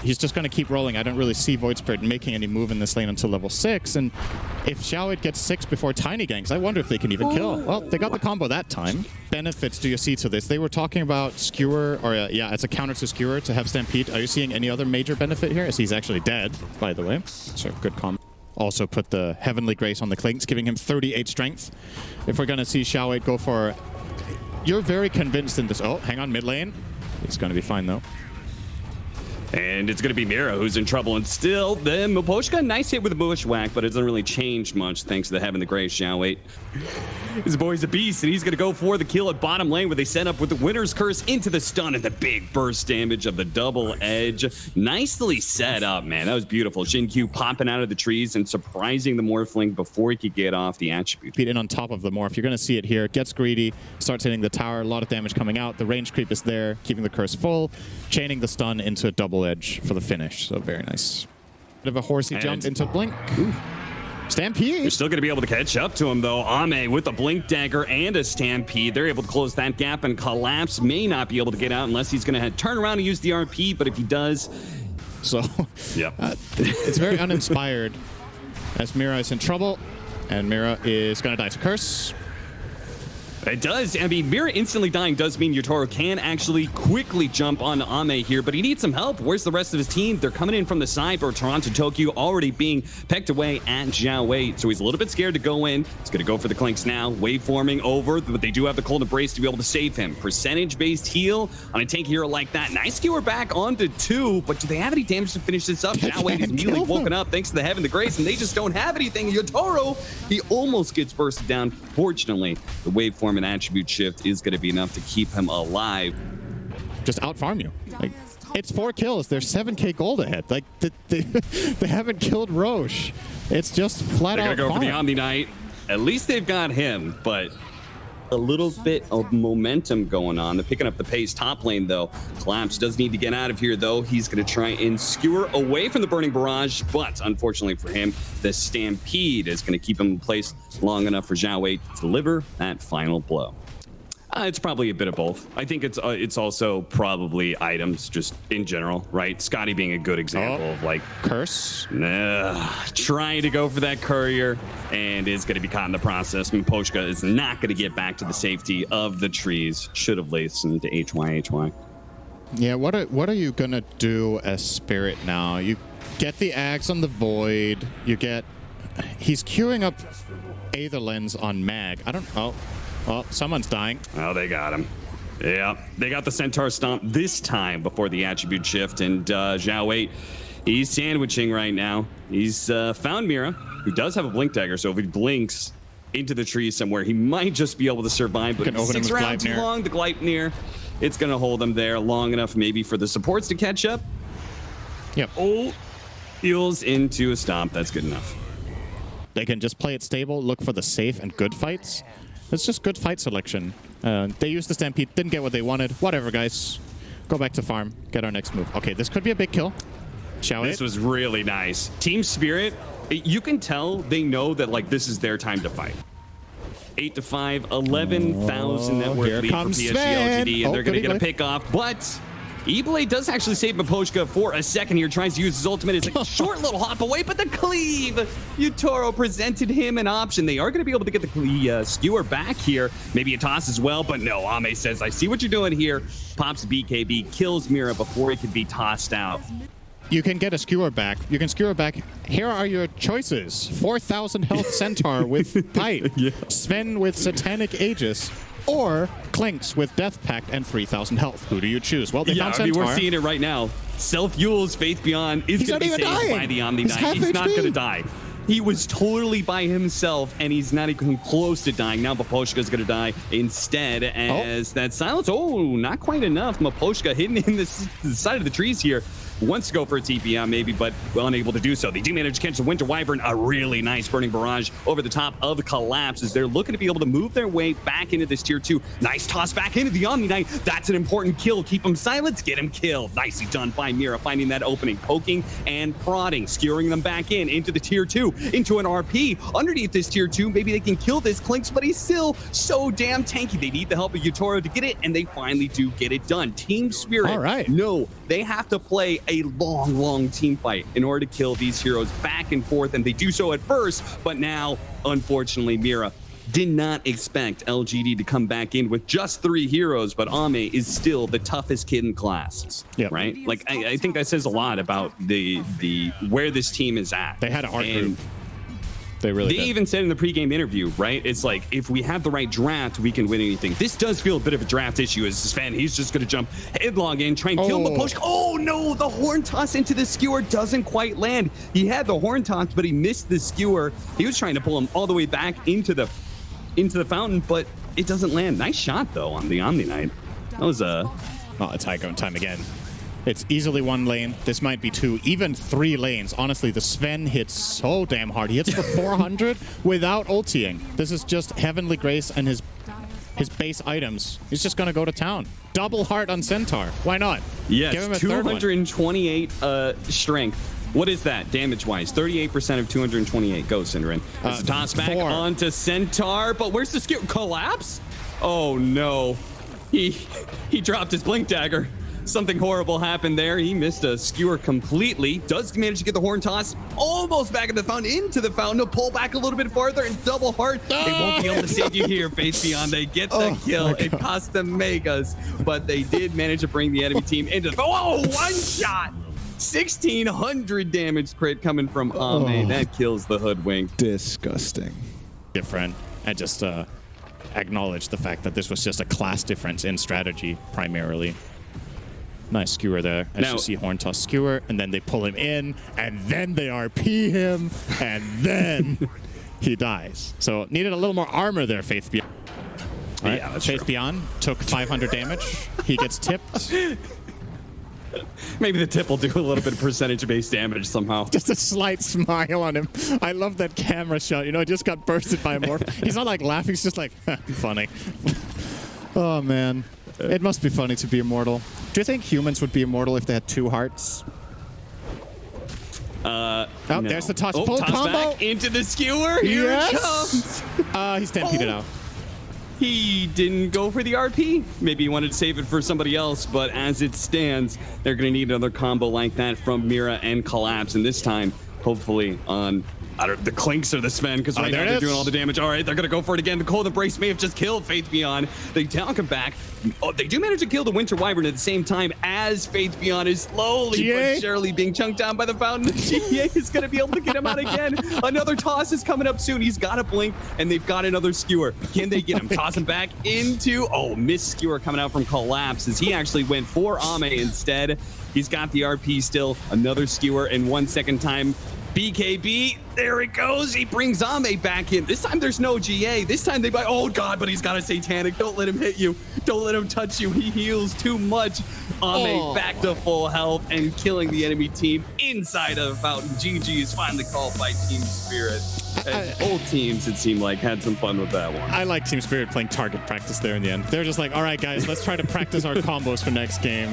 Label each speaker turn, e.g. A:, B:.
A: he's just gonna keep rolling. I don't really see Void Spirit making any move in this lane until level 6. And if Xiao gets 6 before Tiny Ganks, I wonder if they can even kill. Well, they got the combo that time. Benefits do you see to this? They were talking about Skewer, or yeah, it's a counter to Skewer to have Stampede. Are you seeing any other major benefit here? As he's actually dead, by the way. So good combo. Also put the Heavenly Grace on the Clinks, giving him 38 strength. If we're gonna see Xiao go for... You're very convinced in this... Oh, hang on, mid lane. It's gonna be fine though.
B: And it's going to be Mira who's in trouble. And still, then Miposhka, nice hit with the Bushwhack, but it doesn't really change much thanks to the Heaven the Grace, Xiao. His boy's a beast, and he's going to go for the kill at bottom lane where they set up with the Winter's Curse into the stun and the big burst damage of the double edge. Nicely set up, man. That was beautiful. Xin-Q popping out of the trees and surprising the Morphling before he could get off the attribute.
A: Beat in on top of the Morph. You're going to see it here. Gets greedy, starts hitting the tower. A lot of damage coming out. The range creep is there, keeping the curse full, chaining the stun into a double edge for the finish. So very nice. Bit of a horsey jump into Blink. Ooh. Stampede.
B: You're still going to be able to catch up to him, though. Ame with a Blink Dagger and a Stampede. They're able to close that gap, and Collapse may not be able to get out unless he's going to turn around and use the RP, but if he does...
A: So,
B: yep.
A: It's very uninspired as Mira is in trouble, and Mira is going to die to Curse.
B: It does. I mean, Mira instantly dying does mean Yotaro can actually quickly jump on Ame here, but he needs some help. Where's the rest of his team? They're coming in from the side, or Toronto Tokyo already being pecked away at Xiao Wei. So he's a little bit scared to go in. He's going to go for the Clinks now. Waveforming over, but they do have the Cold Embrace to be able to save him. Percentage-based heal on a tank hero like that. Nice skewer back onto 2, but do they have any damage to finish this up? Xiao Wei is immediately woken up thanks to the Heaven the Grace, and they just don't have anything. Yotaro, he almost gets bursted down. Fortunately, the Waveform and attribute shift is going to be enough to keep him alive.
A: Just out-farm you. Like, it's 4 kills. They're 7k gold ahead. Like, they haven't killed Roche. It's just flat out
B: They're going to go
A: farm.
B: for the Omni Knight. At least they've got him, but a little bit of momentum going on. They're picking up the pace top lane, though. Collapse does need to get out of here, though. He's going to try and skewer away from the Burning Barrage, but unfortunately for him, the Stampede is going to keep him in place long enough for Xiao Wei to deliver that final blow. It's probably a bit of both. I think it's also probably items just in general, right? Scotty being a good example of like
A: Curse.
B: Trying to go for that courier and is going to be caught in the process. Miposhka is not going to get back to the safety of the trees. Should have listened to HY.
A: Yeah, what are you gonna do as Spirit now? You get the Axe on the Void. You get... He's queuing up Aether Lens on Mag. I don't... Oh, someone's dying.
B: Oh, they got him. Yeah, they got the Centaur Stomp this time before the attribute shift, and Xiao Wei, he's sandwiching right now. He's found Mira, who does have a Blink Dagger, so if he blinks into the tree somewhere, he might just be able to survive, but if he sticks around too long, the Gleipnir, it's going to hold him there long enough maybe for the supports to catch up.
A: Yep.
B: Oh, heals into a Stomp. That's good enough.
A: They can just play it stable, look for the safe and good fights. It's just good fight selection. They used the Stampede, didn't get what they wanted. Whatever, guys. Go back to farm, get our next move. Okay, this could be a big kill.
B: This was really nice. TeamSpirit, you can tell they know that like this is their time to fight. 8-5, 11,000 net worth lead for PSGLGD, and they're going to get a pick off, but E-Blade does actually save Miposhka for a second here, tries to use his ultimate. It's like a short little hop away, but the cleave! Yotaro presented him an option. They are going to be able to get the skewer back here. Maybe a toss as well, but no. Ame says, I see what you're doing here. Pops BKB, kills Mira before he can be tossed out.
A: You can get a skewer back. You can skewer back. Here are your choices. 4,000 health Centaur with Pipe. Yeah. Sven with Satanic Aegis. Or Clinks with Death Pact and 3,000 health. Who do you choose? Well, they found Centaur.
B: We're seeing it right now. Self-Yule's Faith Beyond is going to be saved by the Omni Knight. He's not going to die. He was totally by himself, and he's not even close to dying. Now Miposhka's going to die instead as that silence. Oh, not quite enough. Miposhka hidden in the side of the trees here. Wants to go for a TP maybe, but unable to do so. They do manage to catch the Winter Wyvern, a really nice Burning Barrage over the top of Collapse as they're looking to be able to move their way back into this tier 2. Nice toss back into the Omni Knight. That's an important kill. Keep him silent, get him killed. Nicely done by Mira, finding that opening, poking and prodding, skewering them back into the tier 2, into an RP. Underneath this tier 2, maybe they can kill this Clinks, but he's still so damn tanky. They need the help of Yotaro to get it, and they finally do get it done. TeamSpirit,
A: all right.
B: No, they have to play a long team fight in order to kill these heroes back and forth, and they do so at first, but now, unfortunately, Mira did not expect LGD to come back in with just 3 heroes, but Ame is still the toughest kid in class, right? Like, I think that says a lot about the where this team is at.
A: They had an art group. They really did.
B: Even said in the pregame interview, right? It's like, if we have the right draft, we can win anything. This does feel a bit of a draft issue as Sven. He's just going to jump headlong in, try and kill Maposhka. Oh, no, the horn toss into the skewer doesn't quite land. He had the horn toss, but he missed the skewer. He was trying to pull him all the way back into the fountain, but it doesn't land. Nice shot, though, on the Omni Knight. That was a...
A: Oh, it's high going time again. It's easily 1 lane. This might be 2, even 3 lanes. Honestly, the Sven hits so damn hard. He hits for 400 without ulting. This is just Heavenly Grace and his base items. He's just going to go to town. Double heart on Centaur. Why not?
B: Yes,
A: give him a
B: 228 strength. What is that damage-wise? 38% of 228. Go, Synderen. Toss back onto Centaur, but where's the skill? Collapse? Oh, no. He dropped his Blink Dagger. Something horrible happened there. He missed a skewer completely. Does manage to get the horn toss almost back in the fountain, into the fountain, to pull back a little bit farther and double heart. They won't be able to save you here, Faith Beyond. They get the kill. It cost them megas, but they did manage to bring the enemy team into the... Oh, 1 shot! 1,600 damage crit coming from Ame. That kills the Hoodwink.
C: Disgusting.
A: Different. I just acknowledge the fact that this was just a class difference in strategy, primarily. Nice skewer there. As you see, horn toss skewer, and then they pull him in, and then they RP him, and then he dies. So needed a little more armor there, Faith Beyond. Right.
B: Yeah, that's
A: Faith
B: true.
A: Beyond took 500 damage. He gets tipped.
B: Maybe the tip will do a little bit of percentage-based damage somehow.
A: Just a slight smile on him. I love that camera shot. You know, it just got bursted by a morph. He's not like laughing. He's just like, funny. Oh, man. It must be funny to be immortal. Do you think humans would be immortal if they had 2 hearts?
B: No.
A: There's the toss.
B: Oh,
A: Full
B: toss
A: combo.
B: back into the skewer. Here it comes.
A: He's stampeded out.
B: He didn't go for the RP. Maybe he wanted to save it for somebody else, but as it stands, they're going to need another combo like that from Mira and Collapse, and this time, hopefully, on the Clinks or the Sven, because right now they're doing all the damage. All right, they're going to go for it again. The Cold Embrace may have just killed Faith Beyond. They talk him back. Oh, they do manage to kill the Winter Wyvern at the same time as Faith Beyond is slowly but surely being chunked down by the fountain. GA is going to be able to get him out again. Another toss is coming up soon. He's got a blink, and they've got another skewer. Can they get him? Toss him back into... Oh, missed skewer coming out from Collapse as he actually went for Ame instead. He's got the RP still. Another skewer in 1 second time. BKB, there it goes. He brings Ame back in. This time there's no GA. This time they buy, oh God, but he's got a Satanic. Don't let him hit you. Don't let him touch you. He heals too much. Ame back to full health and killing the enemy team inside of the fountain. GG is finally called by TeamSpirit. Both teams, it seemed like, had some fun with that one.
A: I like TeamSpirit playing target practice there in the end. They're just like, all right, guys, let's try to practice our combos for next game.